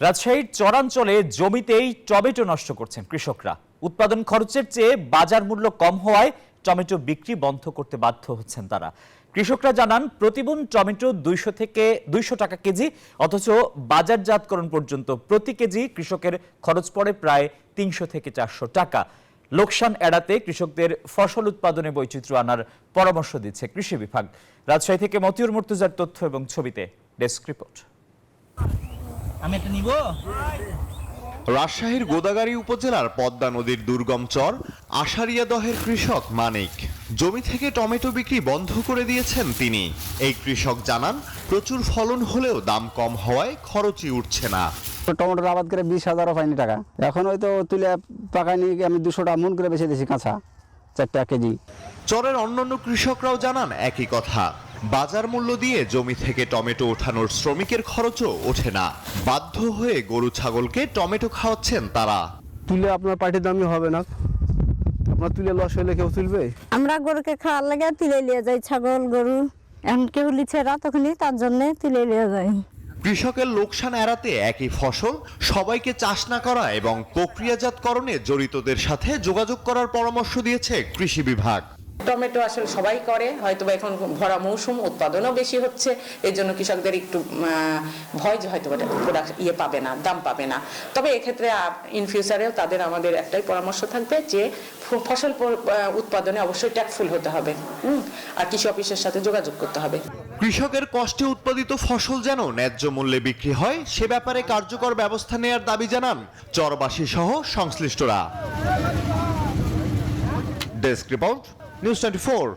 রাজশাহীর চরাঞ্চলে জমিতেই টমেটো নষ্ট করছেন কৃষকরা। উৎপাদন খরচের চেয়ে বাজার মূল্য কম হওয়ায় টমেটো বিক্রি বন্ধ করতে বাধ্য হচ্ছেন তারা। কৃষকরা জানান, প্রতিবন টমেটো 200 থেকে 200 টাকা কেজি, অথচ বাজারজাতকরণ পর্যন্ত প্রতি কেজি কৃষকের খরচ পড়ে প্রায় 300 থেকে 400 টাকা। লোকসান এড়াতে কৃষকদের ফসল উৎপাদনে বৈচিত্র্য আনার পরামর্শ দিচ্ছে কৃষি বিভাগ। রাজশাহী থেকে মতিউর মুর্তজার তথ্য এবং ছবিতে ডেস্ক রিপোর্ট। আমি এটা নিব। রাজশাহীর গোদাগাড়ী উপজেলার পদ্মা নদীর দুর্গম চর আশারিয়াদহের কৃষক মানিক জমি থেকে টমেটো বিক্রি বন্ধ করে দিয়েছেন তিনি। এই কৃষক জানান, প্রচুর ফলন হলেও দাম কম হওয়ায় খরচই উঠছে না। টমেটোর আবাদ করে 20,000 পাইনি টাকা, এখন হয়তো তুলে পাকা নিয়ে আমি 200 টাকা মন করে বেঁচে দিয়েছি কাঁচা 4 টাকা কেজি। চরের অন্যান্য কৃষকরাও জানান একই কথা। বাজার মূল্য দিয়ে জমি থেকে টমেটো ওঠানোর শ্রমিকের খরচও ওঠে না। বাধ্য হয়ে গরু ছাগলকে টমেটো খাওয়াচ্ছেন তারা। তুলে আপনার পাটির দামই হবে না, আপনার তুলে লস হলে কেউ তুলবে? আমরা গরুকে খাওয়ার লাগে তুলে নিয়ে যাই, ছাগল গরু এখন কেউ লিছে না, তখনই তার জন্য তুলে নিয়ে যাই। কৃষকের লোকসান এড়াতে একই ফসল সবাইকে চাষ না করা এবং প্রক্রিয়াজাতকরণে জড়িতদের সাথে যোগাযোগ করার পরামর্শ দিয়েছে কৃষি বিভাগ। টমেটো আসলে সবাই করে, হয়তো এখন ভরা মৌসুম, উৎপাদনও বেশি হচ্ছে, এই জন্য কৃষকদের একটু ভয় যে হয়তো প্রোডাক্ট পাবে না, দাম পাবে না। তবে এক্ষেত্রে ইন ফিউচারেও তাদের আমাদের একটাই পরামর্শ থাকবে যে ফসল উৎপাদনে অবশ্যই ট্যাক্টফুল হতে হবে, আর কৃষি অফিসের সাথে যোগাযোগ করতে হবে। কৃষকের কষ্টে উৎপাদিত ফসল যেন ন্যায্য মূল্যে বিক্রি হয়, সে ব্যাপারে কার্যকর ব্যবস্থা নেওয়ার দাবি জানান চরবাসী সহ সংশ্লিষ্টরা। Desk report, news 24।